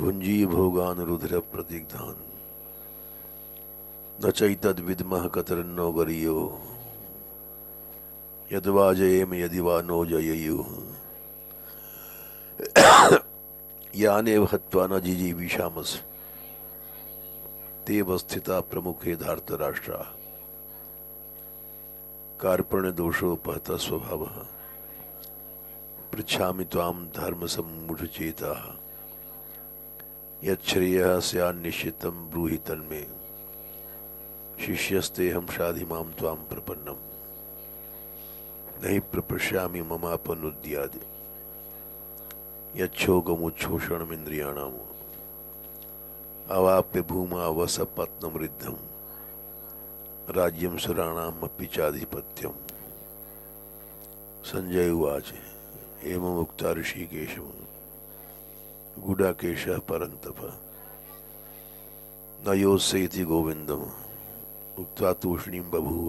भुंजी भोगान रुधिर प्रतिग्धान न चैतद्विद्मः कतरन्नो गरियो यद्वा जयेम यदि वा नो जयेयुः यानेव हत्वा न जिजीविषामस् ते वस्थिता प्रमुखे धार्तराष्ट्रा कार्पण्य दोषोपहत स्वभावः पृच्छामि त्वां धर्म सम्मूढचेताः यच्छ्रेयः स्यान्निश्चितं ब्रूहि तन्मे शिष्यस्ते हम शाधि मां त्वां प्रपन्नम् नहि प्रपश्यामि ममापनुद्याद् यच्छोकमुच्छोषणमिन्द्रियाणाम् अवाप्य भूमा वसपत्नमृद्धम् राज्यं सुराणामपि चाधिपत्यम्। संजय उवाच एवमुक्ता ऋषिकेशं गुडाकेशः परन्तप न योत्सेति गोविन्दम् उक्त्वा तूष्णीं बभूव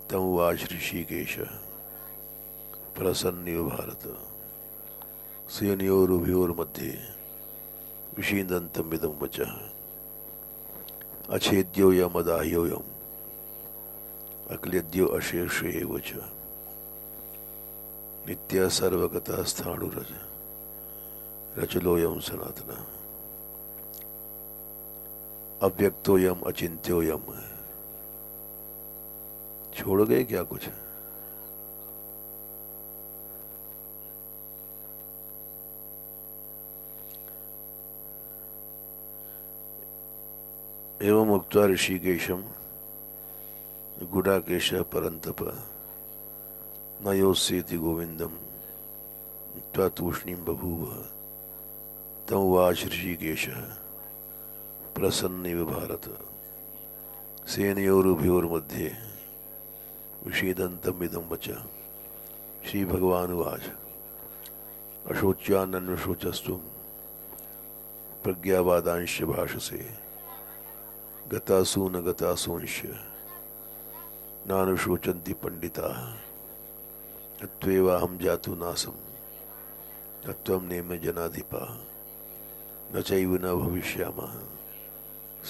तमुवाच ऋषिकेशः प्रसन्निव भारत सेनयोरुभयोर्मध्ये विषीदन्तमिदं वचः अच्छेद्योऽयमदाह्योऽयम् अक्लेद्यो अशेष एव च नित्यः सर्वगतः स्थाणुरज रचलोऽयं सनातनः अव्यक्तोऽयम् अचिन्त्योऽयम्। छोड़ गए क्या कुछ? एवं उक्त्वा ऋषिकेशं गुडाकेशः परन्तप न योत्सेति गोविन्दम् उक्त्वा तूष्णीं बभूव तमुवाच ऋषिकेशः प्रसन्निव भारत सेनयोरुभयोर्मध्ये विषीदन्तमिदं वचः। श्री भगवान उवाच अशोच्यानन्वशोचस्त्वं प्रज्ञावादांश्च भाषसे गतासु न गतासूंश्च नानुशोचन्ति पंडिताः अत्वेवाहं जातु नासं अत्वं नेम जनाधिपाः न चैव न भविष्यामः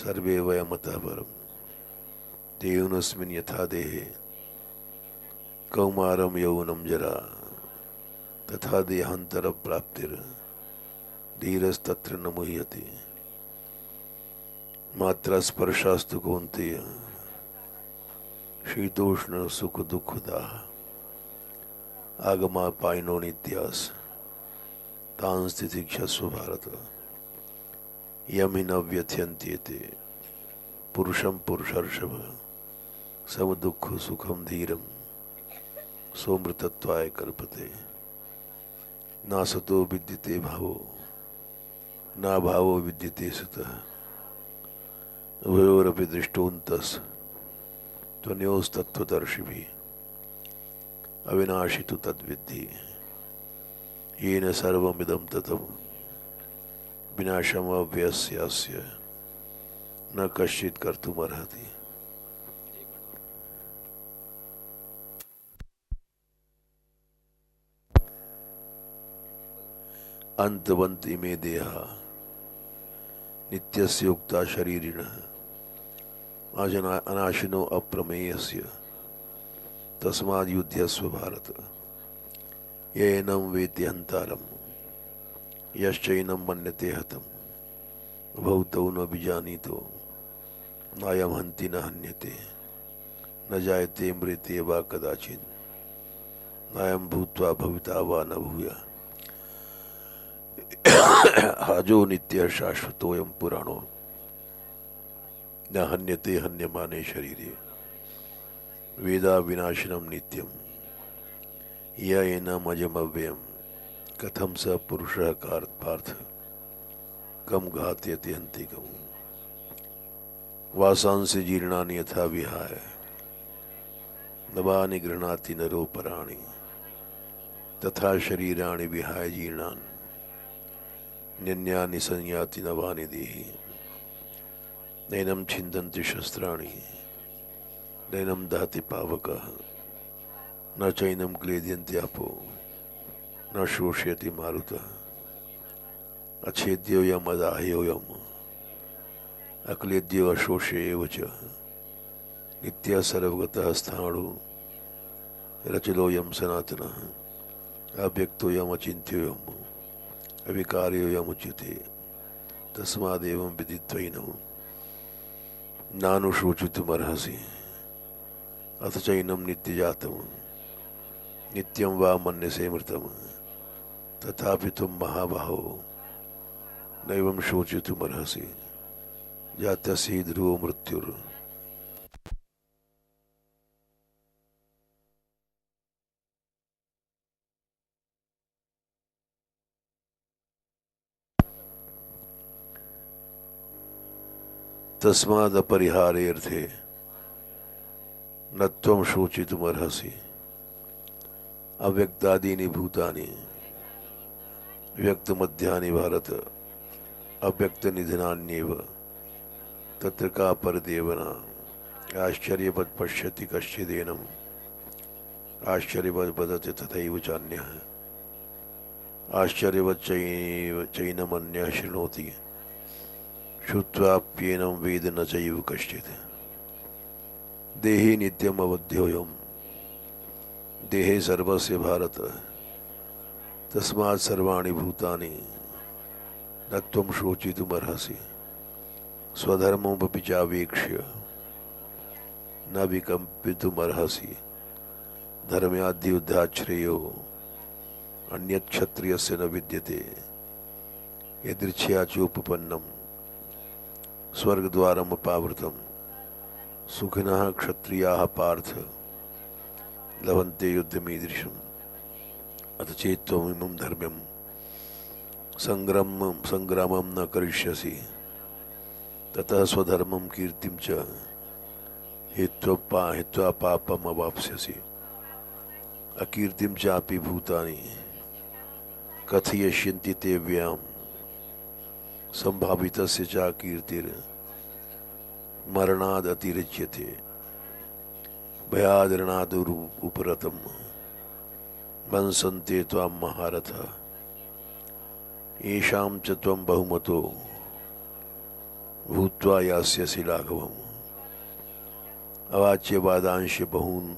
सर्वे वयमतः परम् देहिनोऽस्मिन् यथा देहे कौमारं यौवनं जरा तथा देहान्तरप्राप्तिर् धीरस्तत्र न मुह्यते मात्रा स्पर्शास्तु कौन्तेय शीतोष्ण सुख दुःखदाः आगमापायनो नित्यास् तान् स्थितिक्षस्व भारत यम हि न व्यथयन्त्येते पुरुषं पुरुषर्षभ सब दुःख सुखम धीरम सोमृतत्वाय कल्पते नासतो विद्यते भावो ना भावो विद्यते सतः उभयोरपि दृष्टोऽन्तस् त्वन्योस्तत्त्वदर्शिभिः अविनाशि तु तद्विद्धि येन सर्वमिदं ततम् विनाशमव्यस्यास्य न कश्चित् कर्तुमर्हति। अंतवन्त इमे देहा नित्यस्य उक्ता शरीरिणः अनाशिनो अप्रमेयस्य तस्माद् युध्यस्व भारत येनं वेत्ति हन्तारम् यश्चैनं मन्यते हतम् भवतो न बीजानीतो नायं हन्ति न हन्यते न जायते मृते वा कदाचित् नायं भूत्वा भविता वा न भूया हाजो नित्यः शाश्वतोऽयं पुराणो न हन्यते हन्यमाने शरीरे वेदा विनाशिनं नित्यं य एनम् अजमव्ययम् कथं स पुरुषः पार्थ कम घातयति हन्तिकम् वासांसि जीर्णानि यथा विहाय नवानि गृह्णाति नरोपराणि तथा शरीराणि विहाय जीर्णानि न्यन्यानि संयाति नवानि देहि नैनं छिन्दन्ति शस्त्राणि नैनं दहति पावकः न चैनं क्लेद्यन्ति आपो न शोषयति मारुतः अच्छेद्यो यम अदाह्यो यम अक्लेद्यो अशोषे एव च नित्य सर्वगतः स्थाणु रचलो यम सनातनः अव्यक्तो यम अचिन्त्यो यम अविकार्यो यम उच्यते तस्मादेवं विदित्वैनं नानुशोचितुमर्हसि अथ चैनं नित्यजातं नित्यं वा मन्यसे मृतं तथापि त्वं महाबाहो नैवं शोचितुमर्हसि जात्यसि ध्रुवो मृत्युर्। तस्माद् अपरिहार्यर्थे न त्वं शोचितुमर्हसि अव्यक्तादीनि भूतानि व्यक्तमध्यानि भारत अव्यक्तनिधनान्येव तत्र का परदेवना आश्चर्यवत् पश्यति कश्चिदेनम् आश्चर्यवत् वदति तथैव चान्यः आश्चर्यवत् चैनमन्यः शृणोति श्रुत्वाप्येनं वेद न चैव कश्चित् देहे नित्यम् अवध्योऽयं देहे सर्वस्य भारत तस्मात् सर्वाणि भूतानि न त्वं शोचितुमर्हसि स्वधर्ममपि चावेक्ष्य न विकम्पितुमर्हसि धर्म्याद्युद्धात् श्रेयो अन्यत् क्षत्रियस्य न विद्यते यदृच्छया चोपपन्नं स्वर्गद्वारमपावृतं सुखिनः क्षत्रियाः पार्थ लभन्ते युद्धमीदृशम् अथ चेत् त्वमिमं धर्म्यं संग्रामं न करिष्यसि ततः स्वधर्मं कीर्तिं च हित्वा पापम् अवाप्स्यसि अकीर्तिं चापि भूतानि कथयिष्यन्ति ते व्ययाम् संभावितस्य च कीर्तिर मरणाद् अतिरिच्यते भयाद् उपरतं वंसन्ते त्वां महारथः येषां च त्वं बहुमतो भूत्वा यास्यसि लाघवम् अवाच्य वादांश बहून्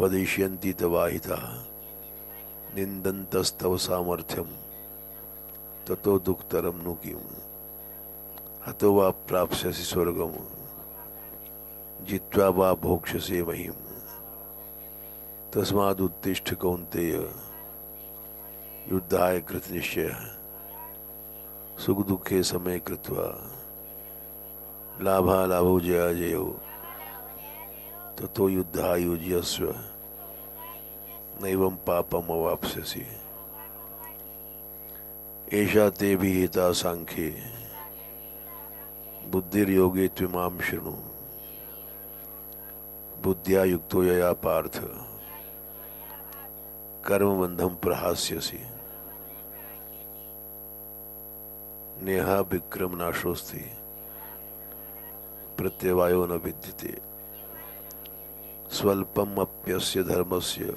वदिष्यन्ति तवाहिताः निन्दन्तस्तव सामर्थ्यं ततो दुःखतरं नु किम् हतो वा प्राप्स्यसि स्वर्गं जित्वा वा भोक्ष्यसे महीम् तस्मादुत्तिष्ठ कौन्तेय युद्धाय कृतनिश्चयः सुख दुःखे समय कृत्वा लाभालाभौ जयाजयौ ततो युद्धायुज्यस्व नैवं पापम् अवाप्स्यसि एषा ते विहिता सांख्ये बुद्धिर्योगे त्विमां शृणु बुद्ध्या युक्तो यया पार्थ कर्मबन्धं प्रहास्यसि नेहा विक्रम नाशोस्ति प्रत्यवायो न विद्यते स्वल्पम अप्यस्य धर्मस्य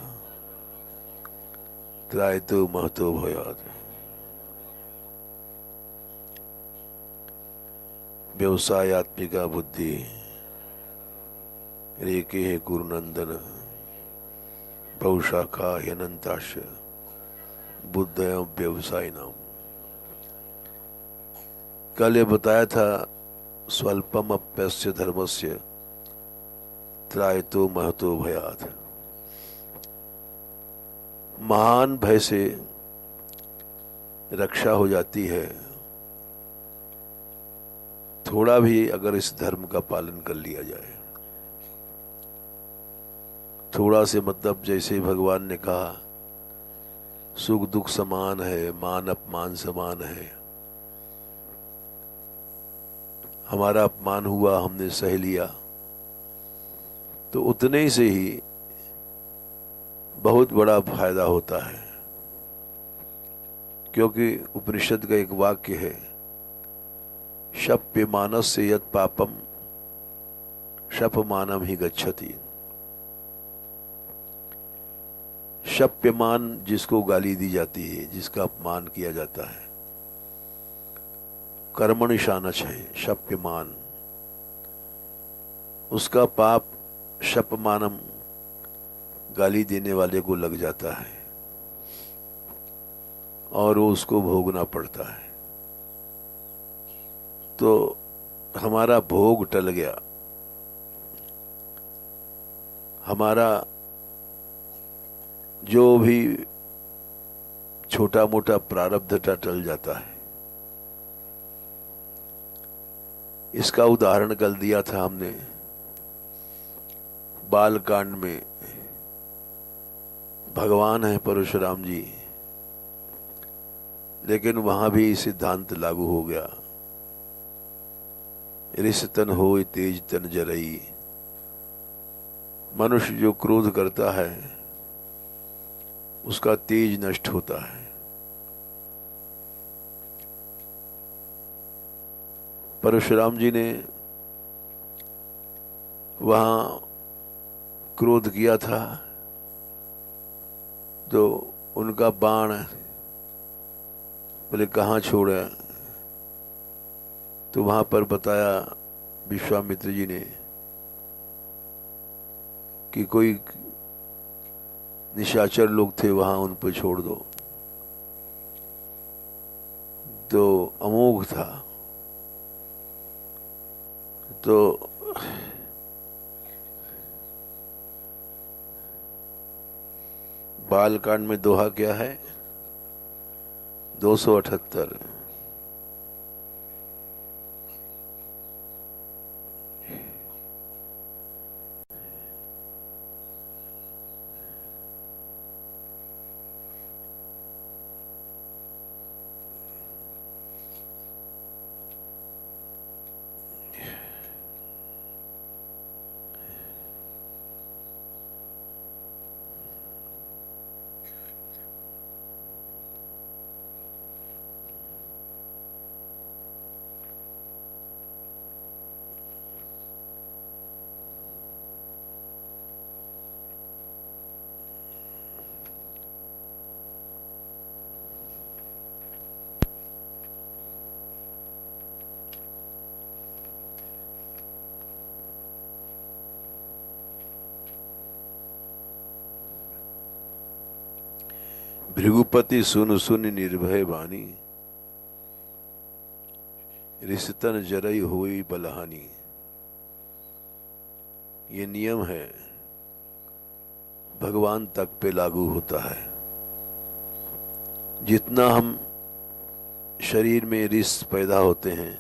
त्रायतो महतो भयात् व्यवसायात्मिका बुद्धि रेके है गुरुनंदन बहुशाखा ह्यनंताश बुद्धय व्यवसाय नाम। कल ये बताया था स्वल्पम अप्यस्य धर्मस्य त्रायतो महतो भयात्। महान भय से रक्षा हो जाती है थोड़ा भी अगर इस धर्म का पालन कर लिया जाए। थोड़ा से मतलब जैसे भगवान ने कहा सुख दुख समान है, मान अपमान समान है। हमारा अपमान हुआ, हमने सह लिया, तो उतने से ही बहुत बड़ा फायदा होता है। क्योंकि उपनिषद का एक वाक्य है, शप्यमानस्य यत् पापम शपमानम ही गच्छति। शप्यमान जिसको गाली दी जाती है, जिसका अपमान किया जाता है, कर्मणि शानच है शप्यमान, उसका पाप शपमानम गाली देने वाले को लग जाता है और वो उसको भोगना पड़ता है। तो हमारा भोग टल गया, हमारा जो भी छोटा मोटा प्रारब्ध टल जाता है। इसका उदाहरण कल दिया था हमने बालकांड में। भगवान है परशुराम जी, लेकिन वहां भी सिद्धांत लागू हो गया, रिस तन होय तेज तन जरई। मनुष्य जो क्रोध करता है उसका तेज नष्ट होता है। परशुराम जी ने वहां क्रोध किया था तो उनका बाण बोले कहाँ छोड़ा, तो वहां पर बताया विश्वामित्र जी ने कि कोई निशाचर लोग थे वहां, उन पर छोड़ दो। तो अमोघ था। तो बालकांड में दोहा क्या है? 278। भृगुपति सुन सुन निर्भय वाणी, रिसतन जरई होई बलहानी। ये नियम है, भगवान तक पे लागू होता है। जितना हम शरीर में रिस पैदा होते हैं,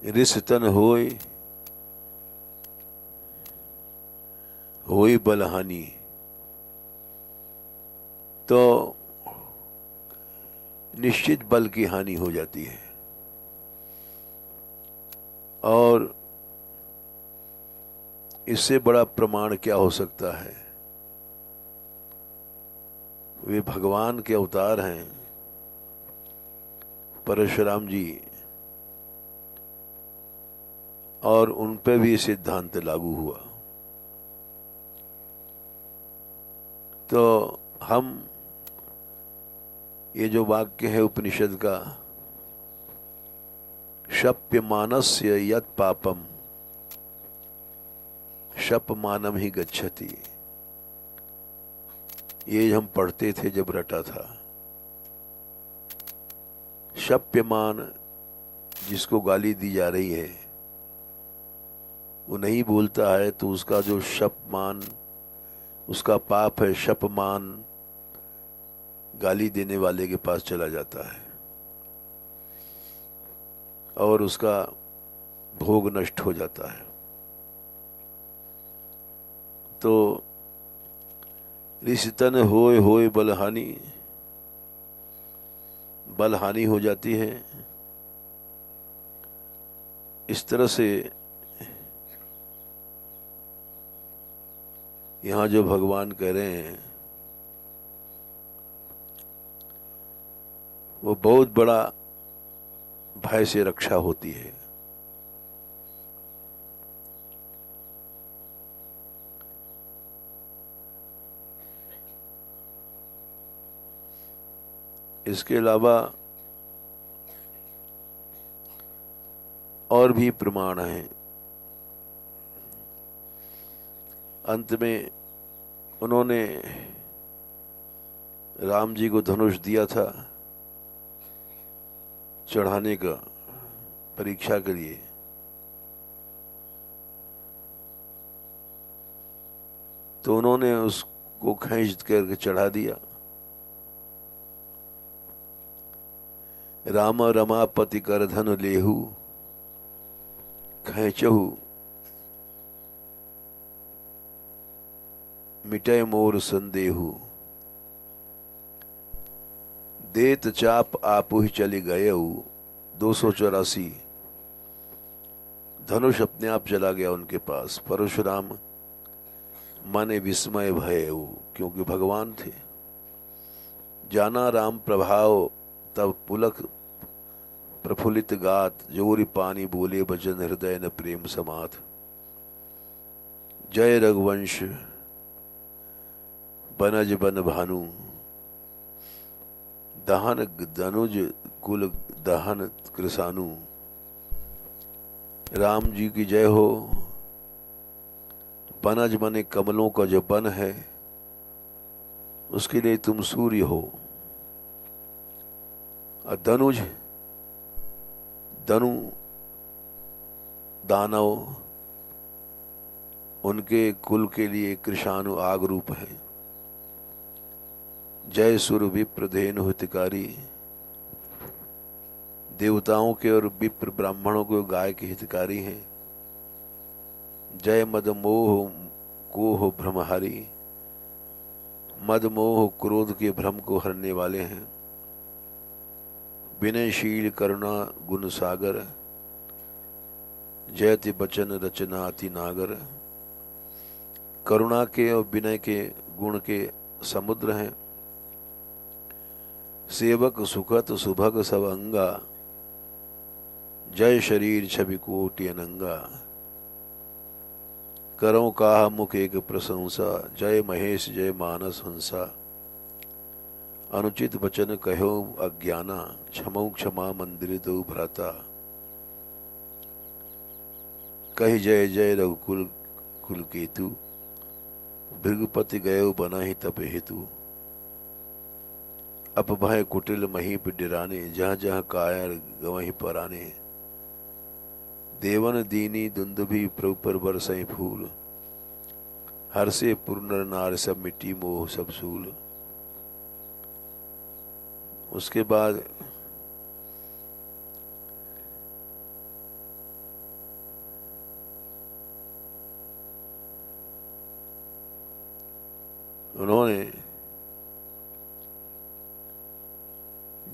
रिसतन होई होई बलहानी, तो निश्चित बल की हानि हो जाती है। और इससे बड़ा प्रमाण क्या हो सकता है? वे भगवान के अवतार हैं परशुराम जी, और उन पे भी सिद्धांत लागू हुआ। तो हम ये जो वाक्य है उपनिषद का, शप्यमानस्य यत् पापम शपमानम ही गच्छति, ये हम पढ़ते थे जब रटा था। शप्यमान जिसको गाली दी जा रही है वो नहीं बोलता है तो उसका जो शपमान, उसका पाप है शपमान, गाली देने वाले के पास चला जाता है और उसका भोग नष्ट हो जाता है। तो रिश्तन होय होय बलहानि, बलहानि हो जाती है। इस तरह से यहाँ जो भगवान कह रहे हैं वो बहुत बड़ा भय से रक्षा होती है। इसके अलावा और भी प्रमाण हैं। अंत में उन्होंने राम जी को धनुष दिया था चढ़ाने का, परीक्षा के लिए। तो उन्होंने उसको खींच करके चढ़ा दिया। राम रमापति कर धनु लेहु खैचहु मिटय मोर संदेहु देत चाप आपु ही चली गए। 284 धनुष अपने आप चला गया उनके पास। परशुराम माने विस्मय भय, क्योंकि भगवान थे। जाना राम प्रभाव तब पुलक प्रफुल्लित गात, जोरी पानी बोले भजन हृदय न प्रेम समात। जय रघुवंश बनज बन भानु दहन धनुज कुल दहन कृसानु। राम जी की जय हो। बनज बने कमलों का जो बन है उसके लिए तुम सूर्य हो। और धनुज धनु दानव उनके कुल के लिए कृषाणु आग रूप है। जय सुर विप्र धेनु हितकारी, देवताओं के और विप्र ब्राह्मणों के गाय के हितकारी हैं। जय मद मोह कोह भ्रमहारी, मद मोह क्रोध के भ्रम को हरने वाले हैं। विनयशील करुणा गुण सागर, जयति बचन रचना अति नागर। करुणा के और विनय के गुण के समुद्र हैं। सेवक सुखत सुभग सब अंगा, जय शरीर छवि कोटि अनंगा। करो काह मुख एक प्रशंसा, जय महेश जय मानस हंसा। अनुचित वचन कहो अज्ञाना, क्षमौ क्षमा मंदिर दो भ्राता। कही जय जय रघुकुल कुल केतु, भृगुपति गयो बना ही तप हेतु। अपभय कुटिल महीप डिराने, जहाँ जहाँ कायर गवहीं पराने। देवन दीनी दुंदुभि प्रभु पर बरसई फूल, हर से पुरनर नार सब मिट्टी मोह सब सूल। उसके बाद उन्होंने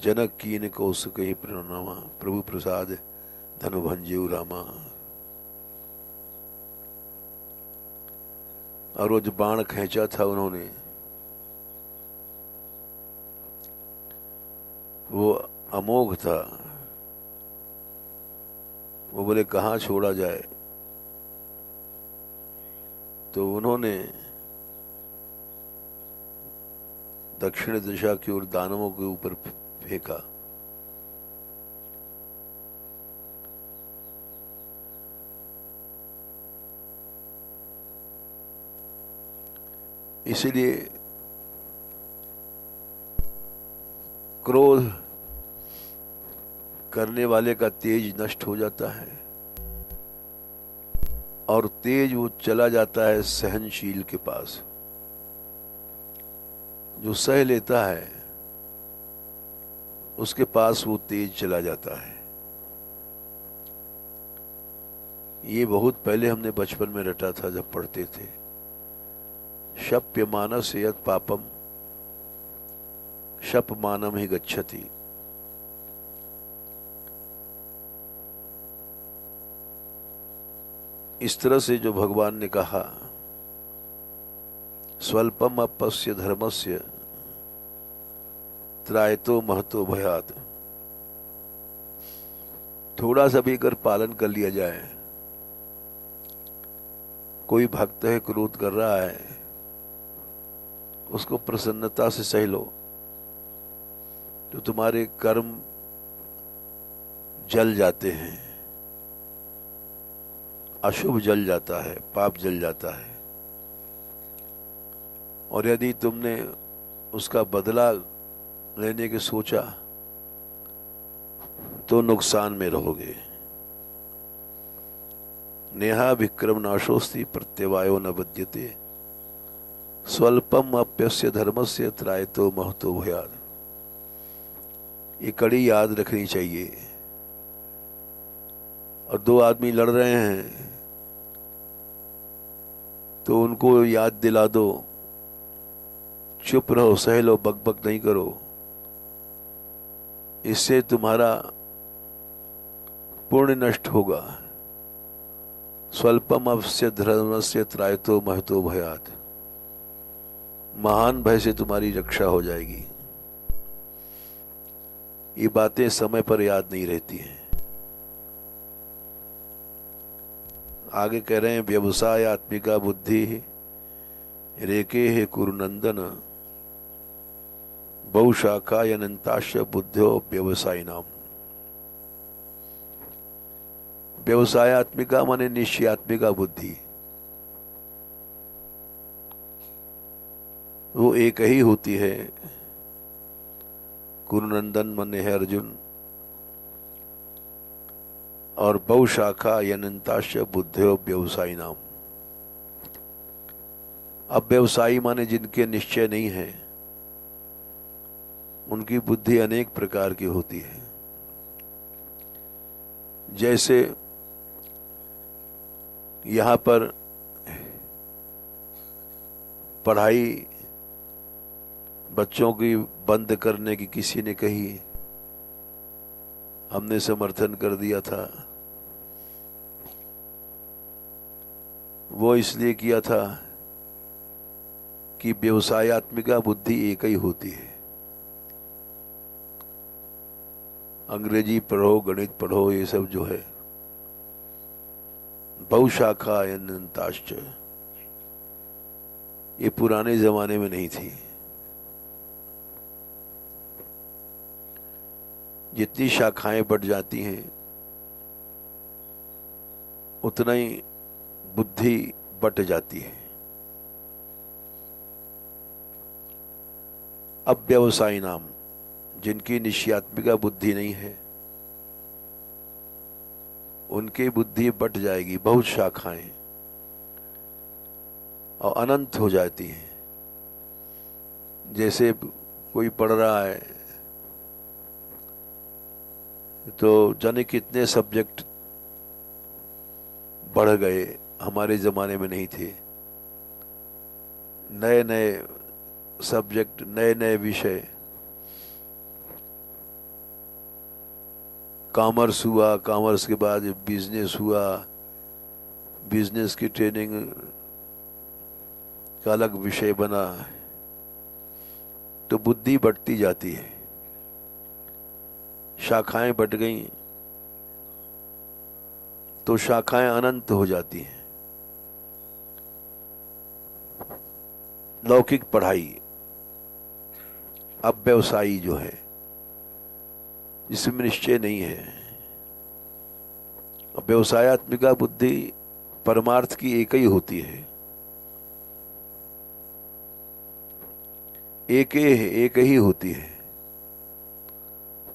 जनक कीन कौसुक ही प्रणमा, प्रभु प्रसाद धनु भंजेऊ रामा। और वो जो बाण खींचा था उन्होंने, वो अमोघ था। वो बोले कहाँ छोड़ा जाए, तो उन्होंने दक्षिण दिशा की ओर दानवों के ऊपर फेंका। इसीलिए क्रोध करने वाले का तेज नष्ट हो जाता है और तेज वो चला जाता है सहनशील के पास। जो सह लेता है उसके पास वो तेज चला जाता है। ये बहुत पहले हमने बचपन में रटा था जब पढ़ते थे। शप्य मानस यत् पापम शप मानम ही गच्छति। इस तरह से जो भगवान ने कहा, स्वल्पम अपस्य धर्मस्य त्रायतो महतो भयात्, थोड़ा सा भी अगर पालन कर लिया जाए, कोई भक्त है क्रोध कर रहा है, उसको प्रसन्नता से सह लो, तो तुम्हारे कर्म जल जाते हैं, अशुभ जल जाता है, पाप जल जाता है। और यदि तुमने उसका बदला लेने की सोचा तो नुकसान में रहोगे। नेहा विक्रम नाशोस्ति प्रत्यवायो न बध्यते, स्वल्पम अप्यस्य धर्मस्य त्रायतो महतो भयात्। ये कड़ी याद रखनी चाहिए। और दो आदमी लड़ रहे हैं तो उनको याद दिला दो, चुप रहो, सह लो, बकबक नहीं करो। इससे तुम्हारा पुण्य नष्ट होगा। स्वल्पम अवश्य धर्मस्य त्रायतो महतो भयात्, महान भय से तुम्हारी रक्षा हो जाएगी। ये बातें समय पर याद नहीं रहती हैं। आगे कह रहे हैं, व्यवसाय आत्मिका बुद्धि रेके है कुरुनंदन, बहुशाखा अनंताश बुद्ध्यो व्यवसायी नाम। व्यवसायत्मिका माने निश्चयात्मिका बुद्धि, वो एक ही होती है। कुरुनंदन माने है अर्जुन, और बहुशाखा अनंताश बुद्ध्यो व्यवसायी नाम। अब व्यवसायी माने जिनके निश्चय नहीं है, उनकी बुद्धि अनेक प्रकार की होती है। जैसे यहाँ पर पढ़ाई बच्चों की बंद करने की किसी ने कही, हमने समर्थन कर दिया था। वो इसलिए किया था कि व्यवसायत्मिका बुद्धि एक ही होती है। अंग्रेजी पढ़ो, गणित पढ़ो, ये सब जो है बहुशाखा अनंताश्च, ये पुराने जमाने में नहीं थी। जितनी शाखाएं बढ़ जाती हैं उतना ही बुद्धि बट जाती है। अब व्यवसायी नाम, जिनकी निश्चयात्मिका बुद्धि नहीं है, उनकी बुद्धि बट जाएगी, बहुत शाखाएं, और अनंत हो जाती हैं। जैसे कोई पढ़ रहा है तो जाने कितने सब्जेक्ट बढ़ गए, हमारे जमाने में नहीं थे। नए नए सब्जेक्ट, नए नए विषय, कॉमर्स हुआ, कॉमर्स के बाद बिजनेस हुआ, बिजनेस की ट्रेनिंग का अलग विषय बना, तो बुद्धि बढ़ती जाती है, शाखाएं बढ़ गई तो शाखाएं अनंत हो जाती हैं। लौकिक पढ़ाई, अब व्यवसायी जो है जिसमें निश्चय नहीं है, अब व्यवसायत्मिका बुद्धि परमार्थ की एक ही होती है, एक ही होती है।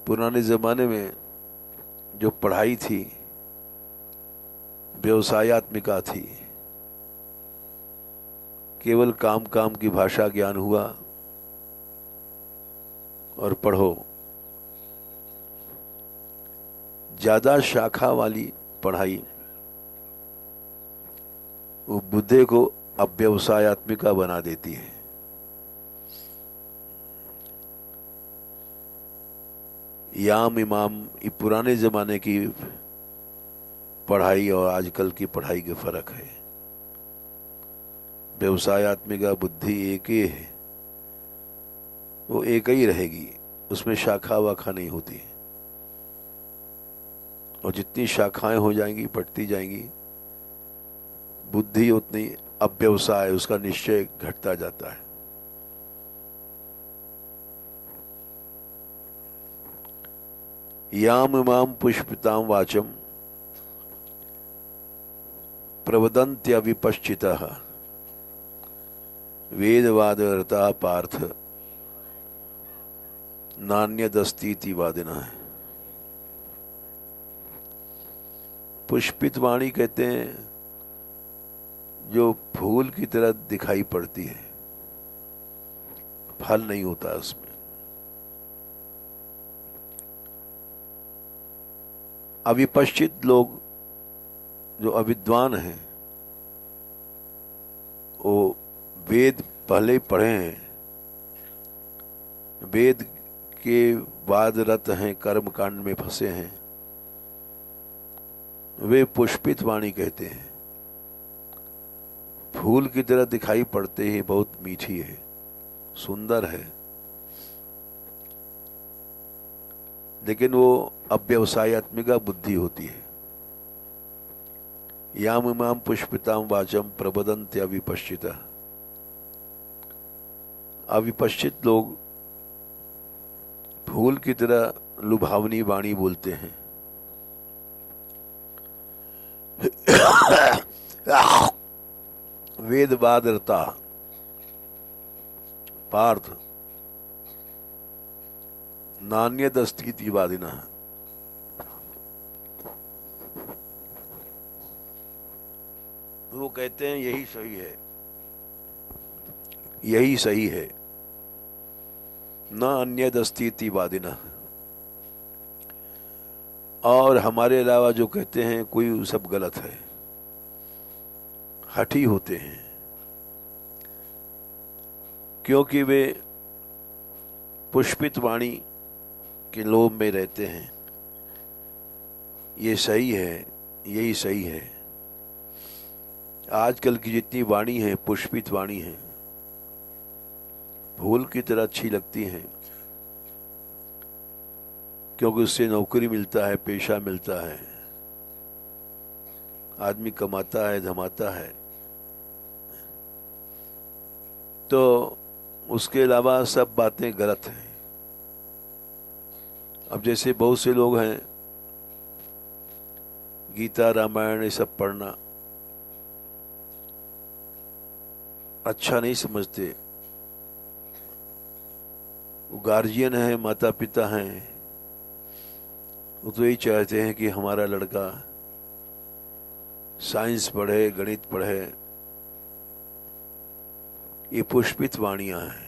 पुराने जमाने में जो पढ़ाई थी व्यवसायत्मिका थी, केवल काम काम की भाषा ज्ञान हुआ और पढ़ो। ज्यादा शाखा वाली पढ़ाई वो बुद्धि को अव्यवसायत्मिका बना देती है। याम इमाम, ये पुराने जमाने की पढ़ाई और आजकल की पढ़ाई के फर्क है। व्यवसायत्मिका बुद्धि एक ही है, वो एक ही रहेगी, उसमें शाखा वाखा नहीं होती। और जितनी शाखाएं हो जाएंगी, बढ़ती जाएंगी, बुद्धि उतनी अव्यवसाय, उसका निश्चय घटता जाता है। याम इमाम पुष्पिताम वाचम प्रवदन्त्यविपश्चितः वेदवादरता पार्थ नान्यदस्तीति वादिनः। पुष्पित वाणी कहते हैं जो फूल की तरह दिखाई पड़ती है, फल नहीं होता उसमें। अविपश्चित लोग जो अविद्वान हैं, वो वेद पहले ही पढ़े हैं, वेद के वादरत हैं, कर्म कांड में फंसे हैं, वे पुष्पित वाणी कहते हैं। फूल की तरह दिखाई पड़ते ही बहुत मीठी है, सुंदर है, लेकिन वो अव्यवसायत्मिका बुद्धि होती है। याम इमाम पुष्पिताम वाचम प्रबदन्त्य अविपश्चिता। अविपश्चित लोग फूल की तरह लुभावनी वाणी बोलते हैं। वेदवादरता पार्थ नान्यदस्तीति वादिनः। वो कहते हैं यही सही है, यही सही है, न अन्यदस्तीति वादिनः। और हमारे अलावा जो कहते हैं कोई सब गलत है, हठी होते हैं, क्योंकि वे पुष्पित वाणी के लोभ में रहते हैं। ये सही है, यही सही है। आजकल की जितनी वाणी है पुष्पित वाणी है, फूल की तरह अच्छी लगती हैं, क्योंकि उससे नौकरी मिलता है, पेशा मिलता है, आदमी कमाता है, धमाता है। तो उसके अलावा सब बातें गलत हैं। अब जैसे बहुत से लोग हैं, गीता रामायण ये सब पढ़ना अच्छा नहीं समझते। वो गार्जियन है, माता पिता हैं, वो तो यही चाहते हैं कि हमारा लड़का साइंस पढ़े, गणित पढ़े। ये पुष्पित वाणियां हैं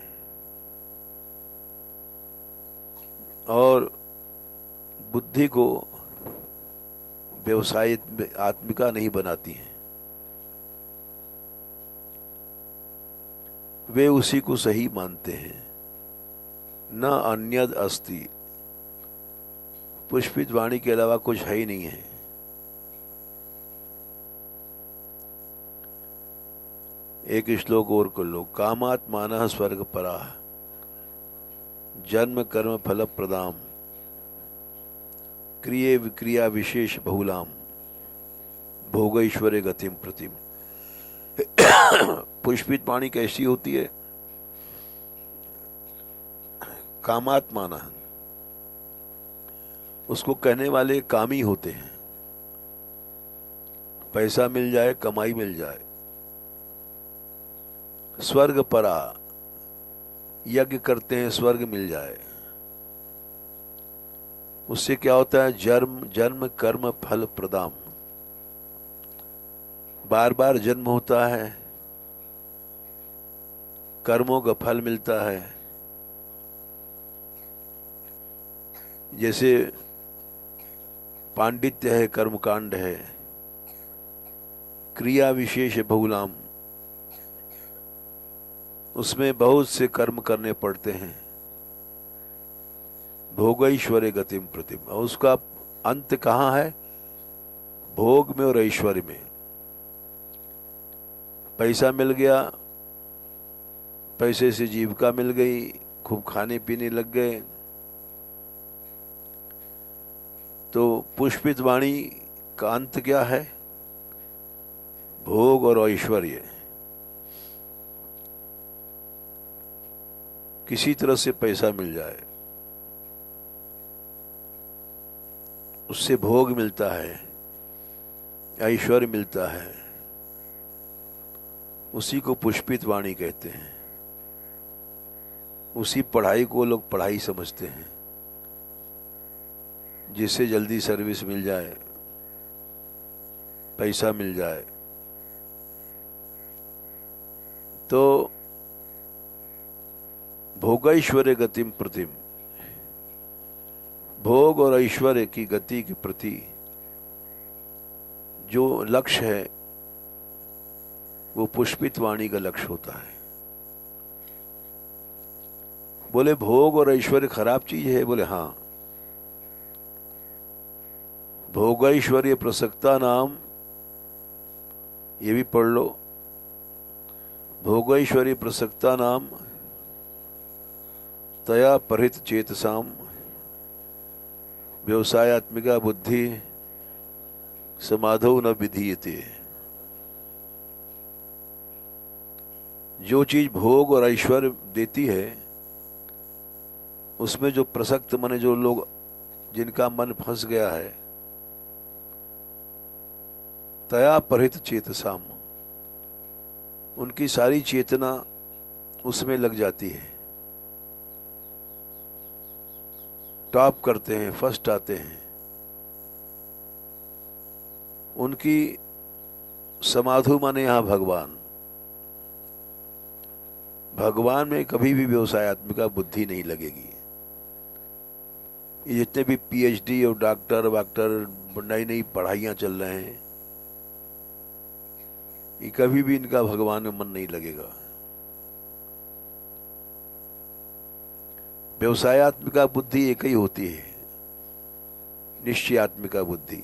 और बुद्धि को व्यवसाय आत्मिका नहीं बनाती हैं। वे उसी को सही मानते हैं। न अन्यद अस्ति, पुष्पित वाणी के अलावा कुछ है ही नहीं है। एक श्लोक और कर लो। कामात्मानः स्वर्ग परा जन्म कर्म फल प्रदाम क्रिये विक्रिया विशेष बहुलाम भोगैश्वर्य गतिम प्रतिम। पुष्पित वाणी कैसी होती है? कामात्मानः, उसको कहने वाले कामी होते हैं। पैसा मिल जाए, कमाई मिल जाए। स्वर्ग परा, यज्ञ करते हैं स्वर्ग मिल जाए। उससे क्या होता है? जन्म कर्म फल प्रदाम, बार बार जन्म होता है, कर्मों का फल मिलता है। जैसे पांडित्य है, कर्मकांड है, क्रिया विशेष बहुलाम, उसमें बहुत से कर्म करने पड़ते हैं। भोगैश्वर्य गतिम प्रतिम, और उसका अंत कहाँ है? भोग में और ऐश्वर्य में। पैसा मिल गया, पैसे से जीविका मिल गई, खूब खाने पीने लग गए, तो पुष्पित वाणी का अंत क्या है? भोग और ऐश्वर्य। किसी तरह से पैसा मिल जाए, उससे भोग मिलता है, ऐश्वर्य मिलता है, उसी को पुष्पित वाणी कहते हैं। उसी पढ़ाई को लोग पढ़ाई समझते हैं, जिससे जल्दी सर्विस मिल जाए, पैसा मिल जाए। तो भोगैश्वर्य गतिम प्रतिम, भोग और ऐश्वर्य की गति के प्रति जो लक्ष्य है वो पुष्पित वाणी का लक्ष्य होता है। बोले भोग और ऐश्वर्य खराब चीज है? बोले हाँ। भोगैश्वर्य प्रसक्ता नाम, ये भी पढ़ लो। भोगैश्वर्य प्रसक्ता नाम तया परित चेतसाम व्यवसायात्मिका बुद्धि समाधौ न विधीयते। जो चीज भोग और ऐश्वर्य देती है, उसमें जो प्रसक्त माने जो लोग जिनका मन फंस गया है, तया परित चेतसाम, उनकी सारी चेतना उसमें लग जाती है, टॉप करते हैं, फर्स्ट आते हैं। उनकी समाधु माने यहां भगवान। भगवान में कभी भी व्यवसायत्मिका बुद्धि नहीं लगेगी। ये जितने भी पीएचडी और डॉक्टर नई नई पढ़ाइयां चल रहे हैं, ये कभी भी इनका भगवान में मन नहीं लगेगा। व्यवसायत्मिका बुद्धि एक ही होती है, निश्चयात्मिका बुद्धि।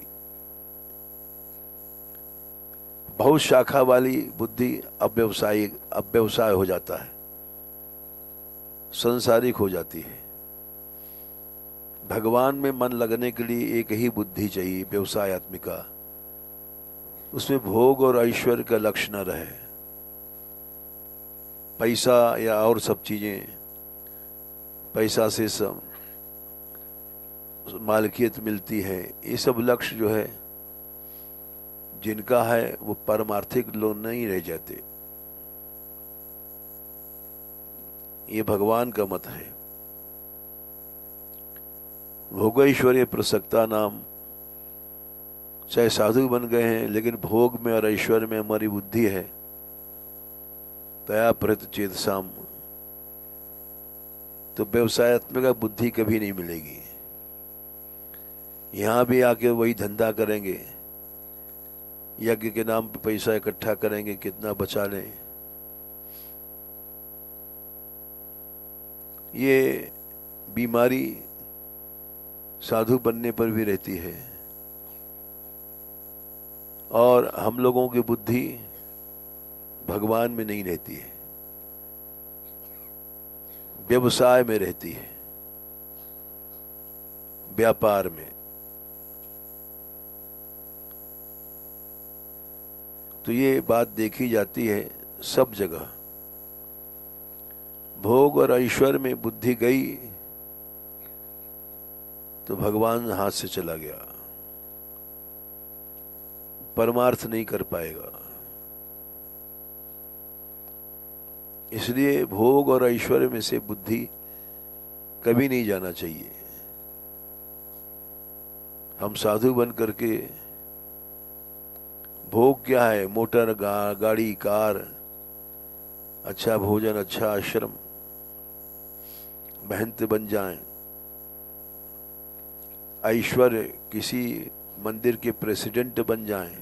बहुत शाखा वाली बुद्धि अव्यवसाय हो जाता है, सांसारिक हो जाती है। भगवान में मन लगने के लिए एक ही बुद्धि चाहिए, व्यवसायत्मिका। उसमें भोग और ऐश्वर्य का लक्ष्य न रहे, पैसा या और सब चीजें, पैसा से सब मालिकियत मिलती है, ये सब लक्ष्य जो है जिनका है वो परमार्थिक लोग नहीं रह जाते। ये भगवान का मत है। भोगैश्वर्य प्रसक्ता नाम, चाहे साधु बन गए हैं लेकिन भोग में और ऐश्वर्य में हमारी बुद्धि है, तया प्रत चेतसाम, तो व्यवसायत्मिका बुद्धि कभी नहीं मिलेगी। यहां भी आके वही धंधा करेंगे, यज्ञ के नाम पे पैसा इकट्ठा करेंगे, कितना बचा लें। ये बीमारी साधु बनने पर भी रहती है, और हम लोगों की बुद्धि भगवान में नहीं रहती है, व्यवसाय में रहती है, व्यापार में। तो ये बात देखी जाती है सब जगह। भोग और ऐश्वर्य में बुद्धि गई तो भगवान हाथ से चला गया, परमार्थ नहीं कर पाएगा। इसलिए भोग और ऐश्वर्य में से बुद्धि कभी नहीं जाना चाहिए। हम साधु बन करके भोग क्या है? मोटर, गाड़ी, कार, अच्छा भोजन, अच्छा आश्रम, महंत बन जाएं। ऐश्वर्य किसी मंदिर के प्रेसिडेंट बन जाएं,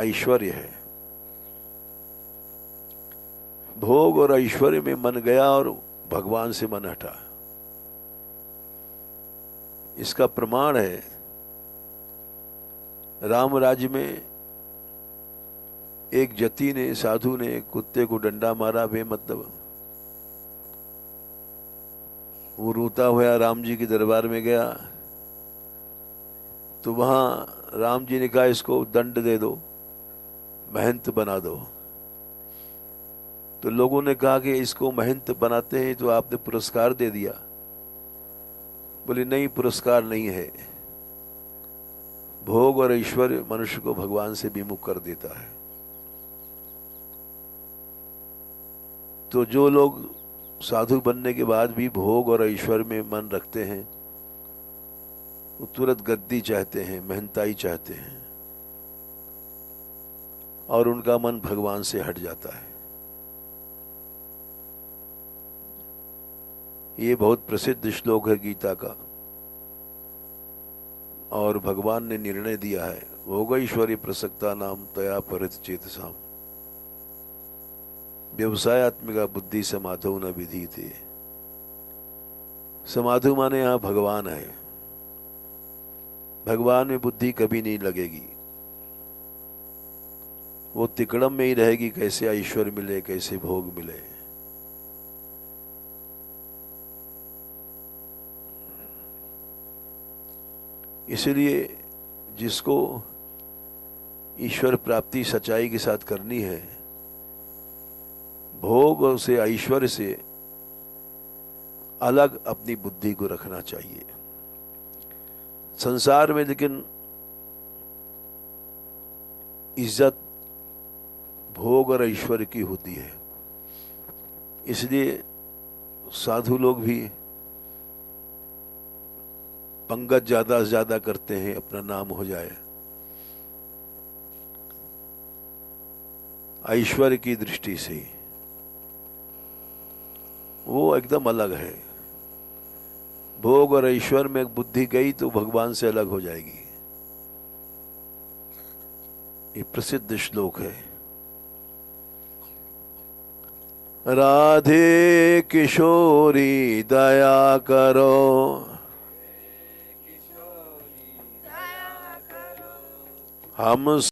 ऐश्वर्य है। भोग और ऐश्वर्य में मन गया और भगवान से मन हटा। इसका प्रमाण है राम राज्य में एक जति ने, साधु ने कुत्ते को डंडा मारा बेमतलब। वो रोता हुआ राम जी के दरबार में गया तो वहां राम जी ने कहा इसको दंड दे दो, महंत बना दो। तो लोगों ने कहा कि इसको महंत बनाते हैं तो आपने पुरस्कार दे दिया। बोले नहीं, पुरस्कार नहीं है। भोग और ऐश्वर्य मनुष्य को भगवान से विमुख कर देता है। तो जो लोग साधु बनने के बाद भी भोग और ऐश्वर्य में मन रखते हैं, वो तुरंत गद्दी चाहते हैं, महंताई चाहते हैं, और उनका मन भगवान से हट जाता है। ये बहुत प्रसिद्ध श्लोक है गीता का, और भगवान ने निर्णय दिया है, भोग ऐश्वर्य प्रसक्ता नाम तया परित चेतसाम व्यवसायत्मिका बुद्धि समाधो न विधि थे। समाधु माने यहां भगवान है। भगवान में बुद्धि कभी नहीं लगेगी, वो तिकड़म में ही रहेगी, कैसे ऐश्वर्य मिले, कैसे भोग मिले। इसलिए जिसको ईश्वर प्राप्ति सच्चाई के साथ करनी है, भोग से, ऐश्वर्य से अलग अपनी बुद्धि को रखना चाहिए। संसार में लेकिन इज्जत भोग और ऐश्वर्य की होती है, इसलिए साधु लोग भी पंगत ज्यादा से ज्यादा करते हैं, अपना नाम हो जाए। ऐश्वर्य की दृष्टि से वो एकदम अलग है। भोग और ऐश्वर्य में बुद्धि गई तो भगवान से अलग हो जाएगी। ये प्रसिद्ध श्लोक है। राधे किशोरी दया करो, हम